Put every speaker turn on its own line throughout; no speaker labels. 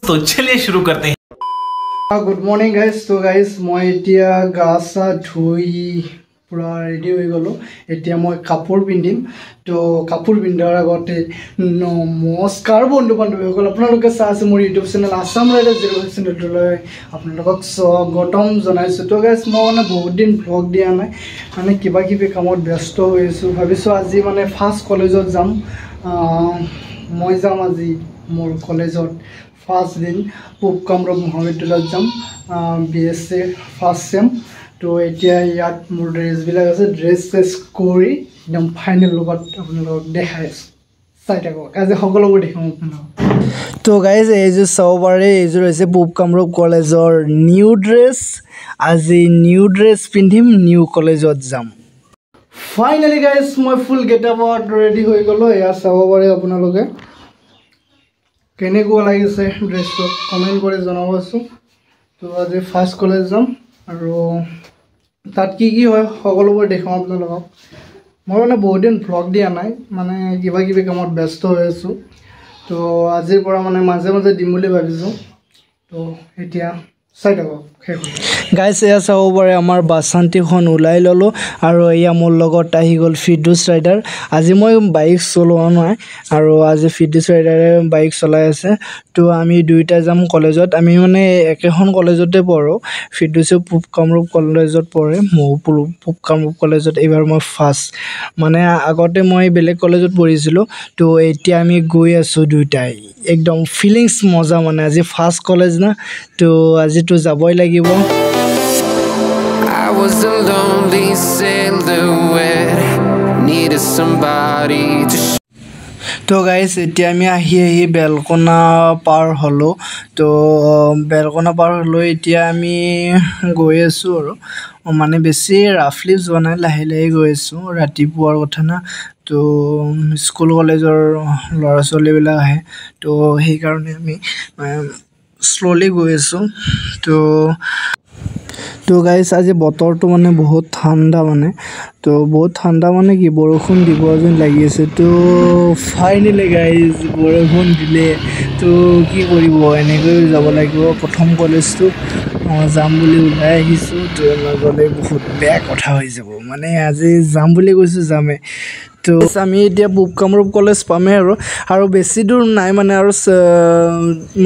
तो चलिए शुरू करते हैं।
Good morning guys. तो गाइज मैं इतना गा सा धुई पूरा रेडी हो गलो। इतना मैं कापोर पिंधिम। तो कापोर पिंधार आगते नमस्कार बंधु बान्धवीসকল, আপোনালোকে চাই আছে মোৰ ইউটিউব চেনেল আসাম ৰাইডাৰ 08 চেনেলটোলৈ আপোনালোকক স্বাগতম জনাইছোঁ। তো গাইজ মই মানে বহুত দিন ভ্লগ দিয়া নাই, মানে কিবা কিবি কামত ব্যস্ত হৈ আছোঁ। ভাবিছোঁ আজি মানে ফাৰ্ষ্ট কলেজত যাম। মই যাম আজি মোৰ কলেজত ফাৰ্ষ্ট দিন পূব কামৰূপ মহাবিদ্যালয়ত যাম, BSc ফাৰ্ষ্ট চেম। তো এতিয়া ইয়াত মোৰ ড্ৰেছবিলাক আছে, ড্ৰেছ চেছ কৰি একদম ফাইনেল লগত আপোনালোকক দেখাই আছোঁ। চাই থাকক, আজি সকলোবোৰ দেখাম আপোনালোকক। তো গাইজ এইযোৰ চাব পাৰে, এইযোৰ হৈছে পূব কামৰূপ কলেজৰ নিউ ড্ৰেছ। আজি নিউ ড্ৰেছ পিন্ধিম, নিউ কলেজত যাম। ফাইনেলি গাইজ মই ফুল গেটআপত ৰেডি হৈ গ'লোঁ। এয়া চাব পাৰে আপোনালোকে কেনেকুৱা লাগিছে ড্ৰেছটো, কমেণ্ট কৰি জনাবচোন। তো আজি ফাৰ্ষ্ট কলেজ যাম আৰু তাত কি কি হয় সকলোবোৰ দেখাম আপোনালোকক। মই মানে বহুত দিন ভ্লগ দিয়া নাই, মানে কিবা কিবি কামত ব্যস্ত হৈ আছোঁ। তো আজিৰ পৰা মানে মাজে মাজে দিম বুলি ভাবিছোঁ। তো এতিয়া চাই থাকক শেষ গাইজ। এয়া চাব পাৰে আমাৰ বাছান্তিখন ওলাই ল'লোঁ আৰু এয়া মোৰ লগত আহি গ'ল ফিৰদৌছ ৰাইডাৰ। আজি মই বাইক চলোৱা নাই আৰু আজি ফিৰদৌছ ৰাইডাৰে বাইক চলাই আছে। তো আমি দুয়োটা যাম কলেজত। আমি মানে একেখন কলেজতে পঢ়োঁ। ফিৰদৌছেও পূব কামৰূপ কলেজত পঢ়ে, ময়ো পূব কামৰূপ কলেজত। এইবাৰ মই ফাৰ্ষ্ট, মানে আগতে মই বেলেগ কলেজত পঢ়িছিলোঁ। তো এতিয়া আমি গৈ আছোঁ দুয়োটাই, একদম ফিলিংছ মজা। মানে আজি ফাৰ্ষ্ট কলেজ না, তো আজিতো যাবই লাগিব।
I was a lonely silhouette, needed somebody to
তো গাইজ এতিয়া আমি আহি বেলকনা পাৰ হ'লোঁ। তো বেলকনা পাৰ হ'লোঁ, এতিয়া আমি গৈ আছোঁ আৰু মানে বেছি ৰাফলি যোৱা নাই, লাহে লাহে গৈ আছোঁ। ৰাতিপুৱাৰ কথা না, তো স্কুল কলেজৰ ল'ৰা ছোৱালীবিলাক আহে, তো সেইকাৰণে আমি শ্ল'লি গৈ আছোঁ। তো গাইজ আজি বতৰটো মানে বহুত ঠাণ্ডা, মানে তো বহুত ঠাণ্ডা মানে কি বৰষুণ দিব যেন লাগি আছে। তো ফাইনেলি গাইজ বৰষুণ দিলে, তো কি কৰিব, এনেকৈ যাব লাগিব। প্ৰথম কলেজটো যাম বুলি ওলাই আহিছোঁ, তো নগ'লে বহুত বেয়া কথা হৈ যাব। মানে আজি যাম বুলি কৈছোঁ, যামেই। তো আমি এতিয়া পূব কামৰূপ কলেজ পামেই আৰু বেছি দূৰ নাই,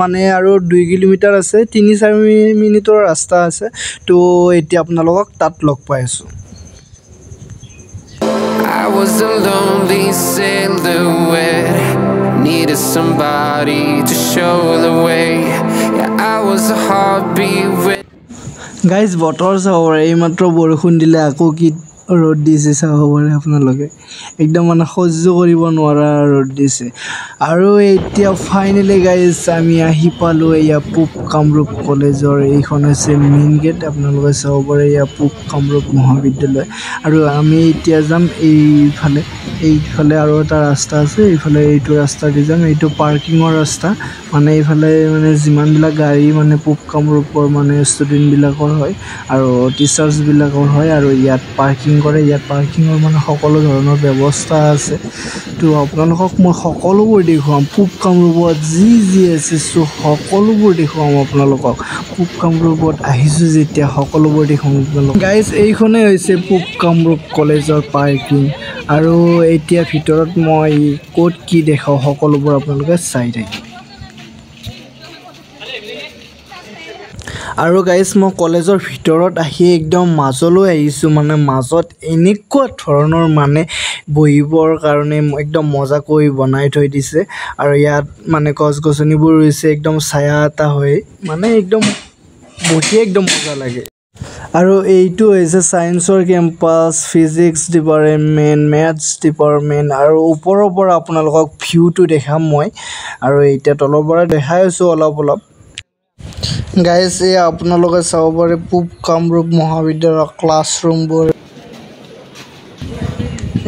মানে আৰু 2 কিলোমিটাৰ আছে, 3-4 মিনিটৰ ৰাস্তা আছে। তো এতিয়া আপোনালোকক তাত লগ পাই আছোঁ।
I was a lonely silhouette, needed somebody to show the way. Yeah, I was a heartbeat with
guys বতৰ চাব পাৰে, এইমাত্ৰ বৰষুণ দিলে, আকৌ কি ৰ'দ দিছে চাব পাৰে আপোনালোকে। একদম মানে সহ্য কৰিব নোৱাৰা ৰ'দ দিছে। আৰু এতিয়া ফাইনেলি গাইজ আমি আহি পালোঁ এয়া পূব কামৰূপ কলেজৰ। এইখন হৈছে মেইন গেট, আপোনালোকে চাব পাৰে, এয়া পূব কামৰূপ মহাবিদ্যালয়। আৰু আমি এতিয়া যাম এইফালে আৰু এটা ৰাস্তা আছে, এইটো ৰাস্তা দি যাম। এইটো পাৰ্কিঙৰ ৰাস্তা, মানে এইফালে মানে যিমানবিলাক গাড়ী মানে পূব কামৰূপৰ মানে ষ্টুডেণ্টবিলাকৰ হয় আৰু টিচাৰ্ছবিলাকৰ হয়, আৰু ইয়াত পাৰ্কিং কৰে। ইয়াত পাৰ্কিঙৰ মানে সকলো ধৰণৰ ব্যৱস্থা আছে। তো আপোনালোকক মই সকলোবোৰ দেখুৱাম, পূব কামৰূপত যি আছে সকলোবোৰ দেখুৱাম আপোনালোকক। পূব কামৰূপত আহিছোঁ যেতিয়া সকলোবোৰ দেখুৱাম আপোনালোকক। গাইজ এইখনেই হৈছে পূব কামৰূপ কলেজৰ পাৰ্কিং। আৰু এতিয়া ভিতৰত মই ক'ত কি দেখাওঁ সকলোবোৰ আপোনালোকে চাই থাকে। আৰু গাইজ মই কলেজৰ ভিতৰত আহি একদম মাজলৈ আহিছোঁ, মানে মাজত এনেকুৱা ধৰণৰ মানে বহিবৰ কাৰণে একদম মজাকৈ বনাই থৈ দিছে। আৰু ইয়াত মানে গছ গছনিবোৰ ৰুইছে, একদম ছায়া এটা হয়, মানে একদম বহি একদম মজা লাগে। আৰু এইটো হৈছে ছায়েন্সৰ campus, physics department, maths department. আৰু ওপৰৰ পৰা আপোনালোকক ভিউটো দেখাম মই, আৰু এতিয়া তলৰ পৰা দেখাই আছোঁ অলপ। গাইজ এয়া আপোনালোকে চাব পাৰে পূব কামৰূপ মহাবিদ্যালয়ৰ ক্লাছৰুমবোৰ।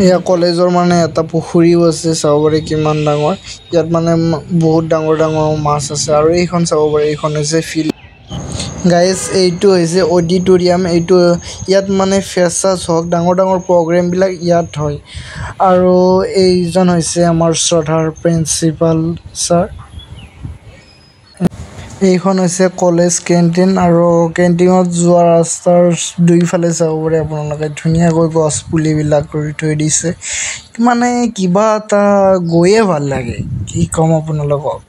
এয়া কলেজৰ মানে এটা পুখুৰীও আছে, চাব পাৰে কিমান ডাঙৰ। ইয়াত মানে বহুত ডাঙৰ মাছ আছে। আৰু এইখন চাব পাৰে, এইখন হৈছে ফিল্ড। গাইজ এইটো হৈছে অডিটৰিয়াম। ইয়াত মানে ফ্ৰেছাৰ্ছ হওক, ডাঙৰ প্ৰগ্ৰেমবিলাক ইয়াত হয়। আৰু এইজন হৈছে আমাৰ শ্ৰদ্ধাৰ প্ৰিন্সিপাল ছাৰ। এইখন হৈছে কলেজ কেণ্টিন আৰু কেণ্টিনত যোৱা ৰাস্তাৰ দুইফালে চাব পাৰে আপোনালোকে ধুনীয়াকৈ গছ পুলিবিলাক কৰি থৈ দিছে মানে কিবা এটা গৈয়ে ভাল লাগে কি ক'ম আপোনালোকক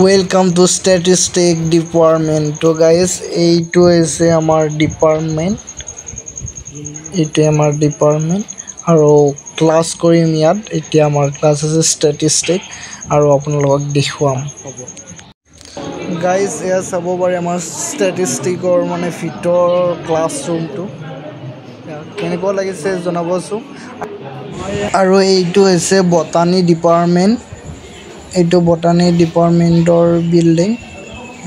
ওয়েলকাম টু ষ্টেটিষ্টিক ডিপাৰ্টমেণ্ট তো গাইজ এইটো হৈছে আমাৰ ডিপাৰ্টমেণ্ট আৰু ক্লাছ কৰিম ইয়াত এতিয়া আমাৰ ক্লাছ আছে ষ্টেটিষ্টিক আৰু আপোনালোকক দেখুৱাম গাইজ এয়া চাব পাৰে আমাৰ ষ্টেটিষ্টিকৰ মানে ভিতৰ ক্লাছৰুমটো কেনেকুৱা লাগিছে জনাবচোন আৰু এইটো হৈছে বটানী ডিপাৰ্টমেণ্ট এইটো বটানী ডিপাৰ্টমেণ্টৰ বিল্ডিং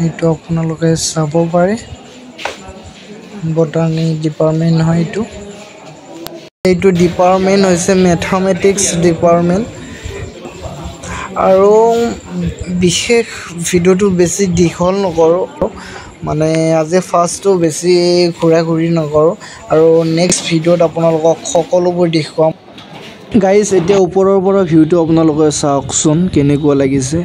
এইটো আপোনালোকে চাব পাৰে বটানী ডিপাৰ্টমেণ্ট হয় এইটো ডিপাৰ্টমেণ্ট হৈছে মেথামেটিক্স ডিপাৰ্টমেণ্ট আৰু বিশেষ ভিডিঅ'টো বেছি দীঘল নকৰোঁ মানে আজি ফাৰ্ষ্টটো বেছি ঘূৰি নকৰোঁ আৰু নেক্সট ভিডিঅ'ত আপোনালোকক সকলোবোৰ দেখুৱাম গাইজ এতিয়া ওপৰৰ পৰা ভিউটো আপোনালোকে চাওকচোন কেনেকুৱা লাগিছে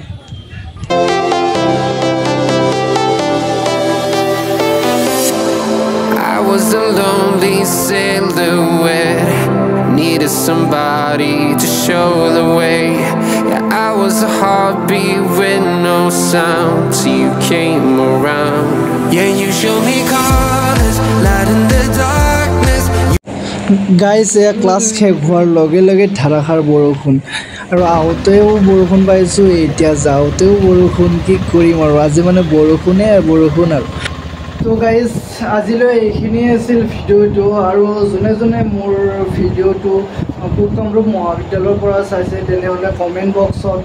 I was a lonely silhouette, needed somebody to show the way. Yeah, I was a heartbeat with no sound till you came around. Yeah, you showed me colors, light in the darkness.
Guys এয়া class শেষ হোৱাৰ লগে লগে ধাৰাসাৰ বৰষুণ আৰু আহোঁতেও বৰষুণ পাইছোঁ এতিয়া যাওঁতেও বৰষুণ কি কৰিম আৰু আজি মানে বৰষুণে বৰষুণ আৰু তো গাইজ আজিলৈ এইখিনিয়ে আছিল ভিডিঅ'টো আৰু যোনে মোৰ ভিডিঅ'টো পূব কামৰূপ মহাবিদ্যালয়ৰ পৰা চাইছে তেনেহ'লে কমেণ্ট বক্সত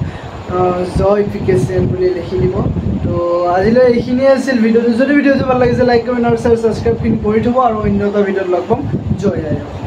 জয় PKCN বুলি লিখি দিব তো আজিলৈ এইখিনিয়ে আছিল ভিডিঅ'টো যদি ভিডিঅ'টো ভাল লাগিছে লাইক কমেণ্ট আৰু ছাবস্ক্ৰাইবখিনি কৰি থ'ব আৰু অন্য এটা ভিডিঅ'ত লগ পাম জয় আই